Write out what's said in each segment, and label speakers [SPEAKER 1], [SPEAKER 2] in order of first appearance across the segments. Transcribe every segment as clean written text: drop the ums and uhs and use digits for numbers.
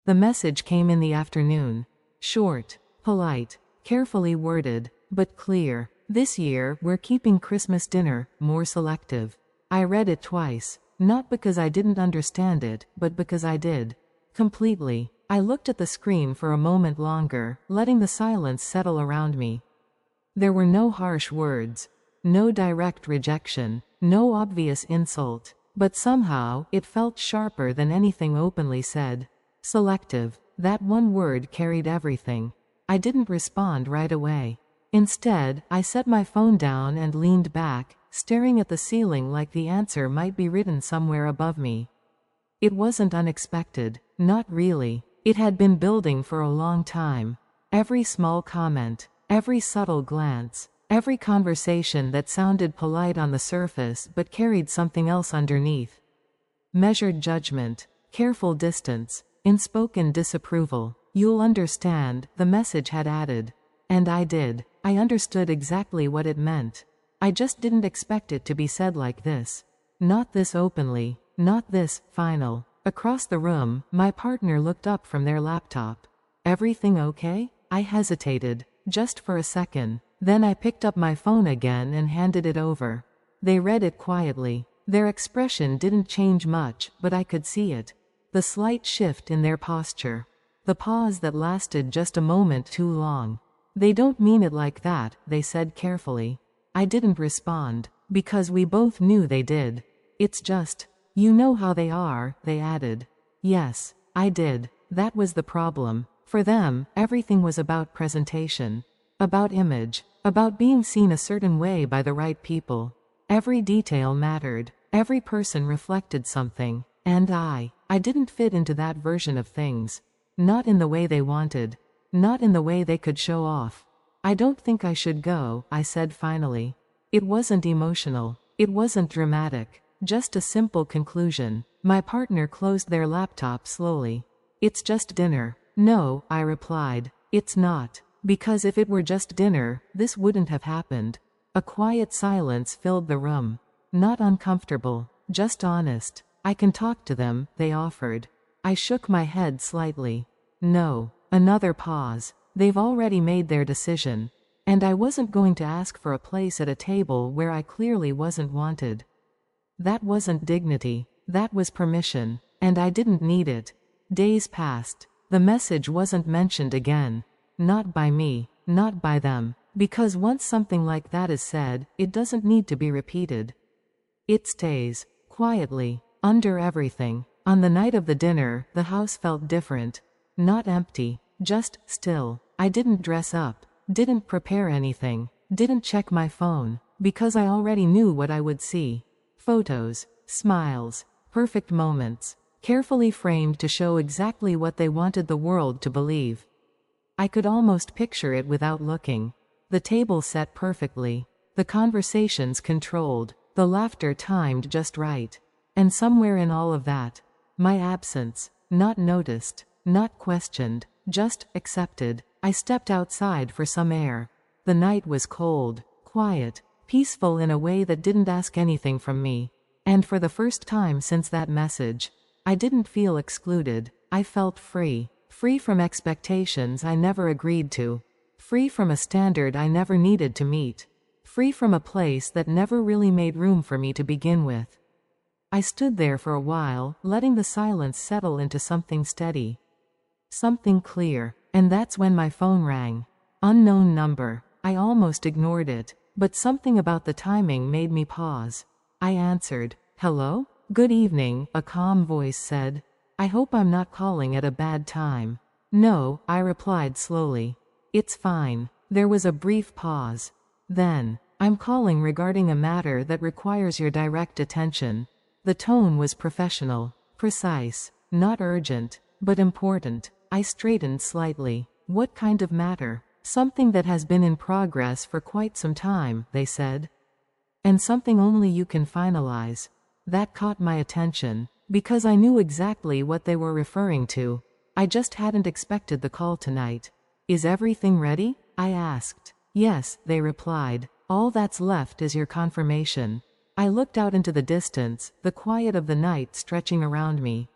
[SPEAKER 1] The message came in the afternoon. Short, polite, carefully worded, but clear. This year, we're keeping Christmas dinner more selective. I read it twice, not because I didn't understand it, but because I did. Completely. I looked at the screen for a moment longer, letting the silence settle around me. There were no harsh words, no direct rejection, no obvious insult, but somehow, it felt sharper than anything openly said. Selective. That one word carried everything. I didn't respond right away. Instead, I set my phone down and leaned back, staring at the ceiling like the answer might be written somewhere above me. It wasn't unexpected. Not really. It had been building for a long time. Every small comment, every subtle glance, every conversation that sounded polite on the surface but carried something else underneath. Measured judgment, careful distance, unspoken disapproval. You'll understand, the message had added. And I did. I understood exactly what it meant. I just didn't expect it to be said like this. Not this openly, not this final. Across the room, my partner looked up from their laptop. Everything okay? I hesitated, just for a second. Then I picked up my phone again and handed it over. They read it quietly. Their expression didn't change much, but I could see it. The slight shift in their posture. The pause that lasted just a moment too long. They don't mean it like that, they said carefully. I didn't respond, because we both knew they did. It's just, you know how they are, they added. Yes, I did. That was the problem. For them, everything was about presentation. About image. About being seen a certain way by the right people. Every detail mattered. Every person reflected something. And I didn't fit into that version of things. Not in the way they wanted. Not in the way they could show off. I don't think I should go, I said finally. It wasn't emotional. It wasn't dramatic. Just a simple conclusion. My partner closed their laptop slowly. It's just dinner. No, I replied. It's not. Because if it were just dinner, this wouldn't have happened. A quiet silence filled the room. Not uncomfortable. Just honest. I can talk to them, they offered. I shook my head slightly. No. Another pause. They've already made their decision. And I wasn't going to ask for a place at a table where I clearly wasn't wanted. That wasn't dignity. That was permission. And I didn't need it. Days passed. The message wasn't mentioned again. Not by me. Not by them. Because once something like that is said, it doesn't need to be repeated. It stays. Quietly. Under everything. On the night of the dinner, the house felt different. Not empty. Just still. I didn't dress up. Didn't prepare anything. Didn't check my phone. Because I already knew what I would see. Photos. Smiles. Perfect moments. Carefully framed to show exactly what they wanted the world to believe. I could almost picture it without looking. The table set perfectly. The conversations controlled. The laughter timed just right. And somewhere in all of that, my absence, not noticed, not questioned, just accepted. I stepped outside for some air. The night was cold, quiet, peaceful in a way that didn't ask anything from me. And for the first time since that message, I didn't feel excluded. I felt free. Free from expectations I never agreed to. Free from a standard I never needed to meet. Free from a place that never really made room for me to begin with. I stood there for a while, letting the silence settle into something steady. Something clear. And that's when my phone rang. Unknown number. I almost ignored it, but something about the timing made me pause. I answered. Hello? Good evening, a calm voice said. I hope I'm not calling at a bad time. No, I replied slowly. It's fine. There was a brief pause. Then, I'm calling regarding a matter that requires your direct attention. The tone was professional, precise, not urgent, but important. I straightened slightly. What kind of matter? Something that has been in progress for quite some time, they said. And something only you can finalize. That caught my attention, because I knew exactly what they were referring to. I just hadn't expected the call tonight. Is everything ready? I asked. Yes, they replied. All that's left is your confirmation. I looked out into the distance, the quiet of the night stretching around me.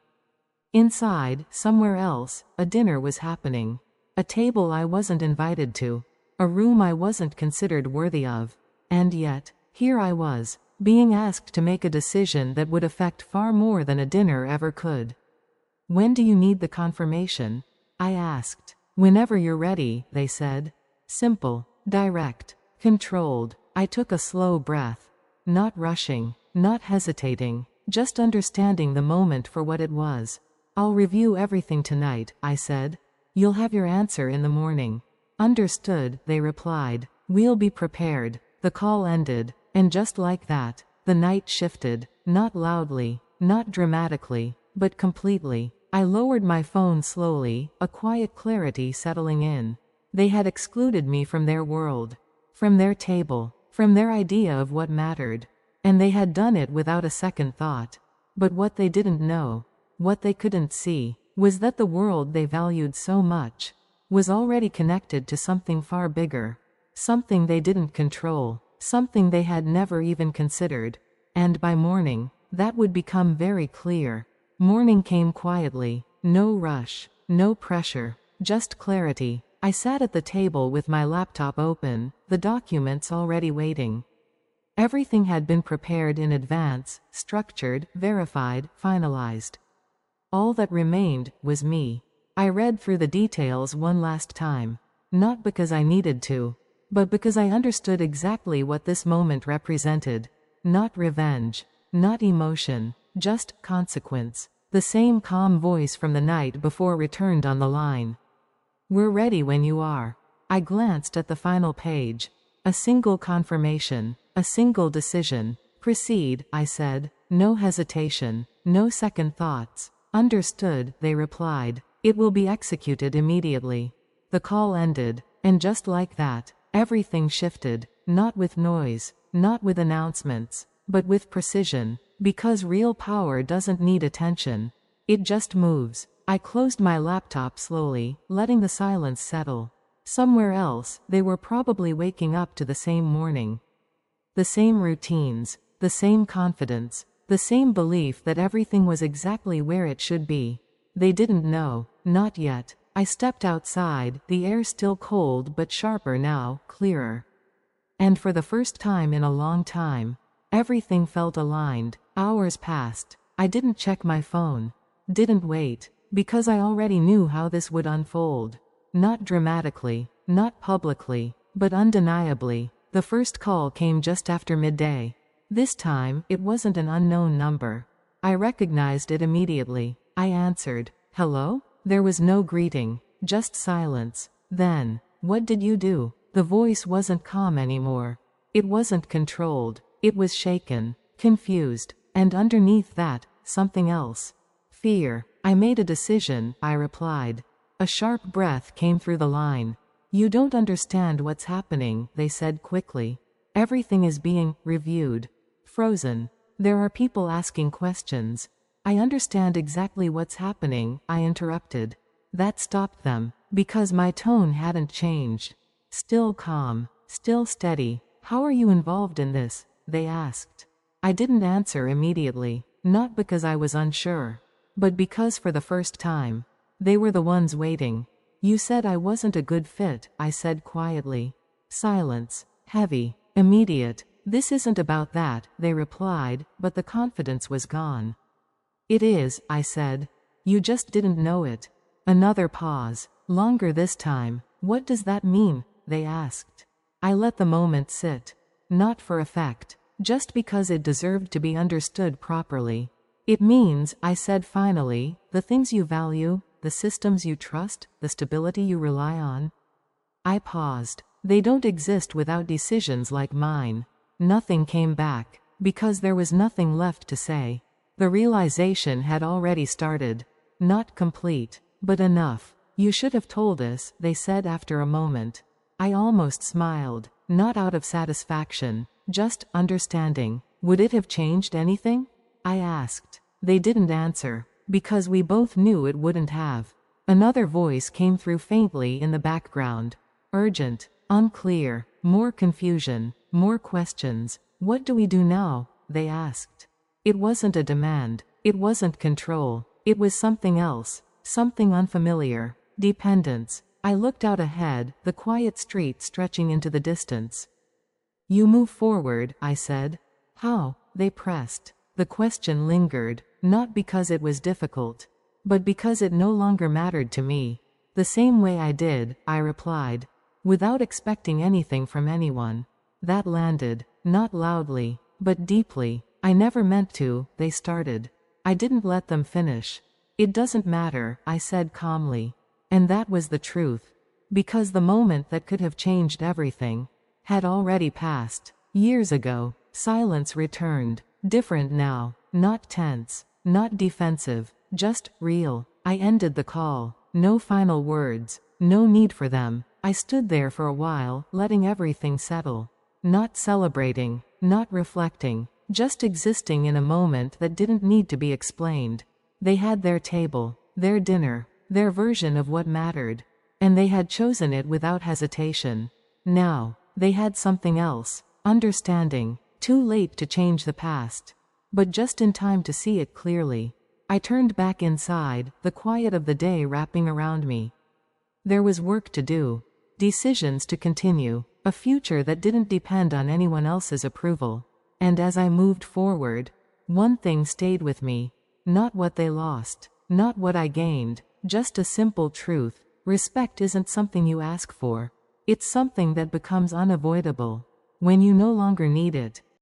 [SPEAKER 1] Inside, somewhere else, a dinner was happening. A table I wasn't invited to. A room I wasn't considered worthy of. And yet, here I was, being asked to make a decision that would affect far more than a dinner ever could. "When do you need the confirmation?" I asked. "Whenever you're ready," they said. Simple, direct, controlled. I took a slow breath. Not rushing, not hesitating, just understanding the moment for what it was. "I'll review everything tonight," I said. "You'll have your answer in the morning." "Understood," they replied. "We'll be prepared." The call ended, and just like that, the night shifted, not loudly, not dramatically, but completely. I lowered my phone slowly, a quiet clarity settling in. They had excluded me from their world, from their table, from their idea of what mattered. And they had done it without a second thought. But what they didn't know, what they couldn't see, was that the world they valued so much was already connected to something far bigger, something they didn't control, something they had never even considered. And by morning, that would become very clear. Morning came quietly, no rush, no pressure, just clarity. I sat at the table with my laptop open, the documents already waiting. Everything had been prepared in advance, structured, verified, finalized. All that remained was me. I read through the details one last time, not because I needed to, but because I understood exactly what this moment represented. Not revenge, not emotion, just consequence. The same calm voice from the night before returned on the line. "We're ready when you are." I glanced at the final page. A single confirmation, a single decision. "Proceed," I said. No hesitation, no second thoughts. "Understood," they replied. "It will be executed immediately." The call ended, and just like that, everything shifted, not with noise, not with announcements, but with precision, because real power doesn't need attention. It just moves. I closed my laptop slowly, letting the silence settle. Somewhere else, they were probably waking up to the same morning. The same routines, the same confidence, the same belief that everything was exactly where it should be. They didn't know, not yet. I stepped outside, the air still cold but sharper now, clearer. And for the first time in a long time, everything felt aligned. Hours passed. I didn't check my phone. Didn't wait, because I already knew how this would unfold. Not dramatically, not publicly, but undeniably. The first call came just after midday. This time, it wasn't an unknown number. I recognized it immediately. I answered. "Hello?" There was no greeting, just silence. Then, "What did you do?" The voice wasn't calm anymore. It wasn't controlled. It was shaken, confused, and underneath that, something else. "Fear." "I made a decision," I replied. A sharp breath came through the line. "You don't understand what's happening," they said quickly. "Everything is being reviewed." Frozen. "There are people asking questions." "I understand exactly what's happening," I interrupted. That stopped them, because my tone hadn't changed. Still calm, still steady. "How are you involved in this?" they asked. I didn't answer immediately, not because I was unsure, but because for the first time, they were the ones waiting. "You said I wasn't a good fit," I said quietly. Silence. Heavy. Immediate. "This isn't about that," they replied, but the confidence was gone. "It is," I said. "You just didn't know it." Another pause. Longer this time. "What does that mean?" they asked. I let the moment sit. Not for effect, just because it deserved to be understood properly. "It means," I said finally, "the things you value, the systems you trust, the stability you rely on." I paused. "They don't exist without decisions like mine." Nothing came back, because there was nothing left to say. The realization had already started. Not complete, but enough. "You should have told us," they said after a moment. I almost smiled, not out of satisfaction, just understanding. "Would it have changed anything?" I asked. They didn't answer, because we both knew it wouldn't have. Another voice came through faintly in the background. Urgent, unclear, more confusion, more questions. "What do we do now?" they asked. It wasn't a demand. It wasn't control. It was something else, something unfamiliar. Dependence. I looked out ahead, the quiet street stretching into the distance. You move forward, I said. How? They pressed. The question lingered, not because it was difficult, but because it no longer mattered to me. The same way I did, I replied, without expecting anything from anyone. That landed, not loudly, but deeply. I never meant to. They started. I didn't let them finish. It doesn't matter, I said calmly. And that was the truth. Because the moment that could have changed everything had already passed. Years ago. Silence returned. Different now. Not tense. Not defensive. Just real. I ended the call. No final words. No need for them. I stood there for a while, letting everything settle. Not celebrating. Not reflecting. Just existing in a moment that didn't need to be explained. They had their table. Their dinner. Their version of what mattered. And they had chosen it without hesitation. Now, they had something else. Understanding. Too late to change the past. But just in time to see it clearly. I turned back inside, the quiet of the day wrapping around me. There was work to do. Decisions to continue. A future that didn't depend on anyone else's approval. And as I moved forward, one thing stayed with me. Not what they lost. Not what I gained. Just a simple truth. Respect isn't something you ask for. It's something that becomes unavoidable when you no longer need it.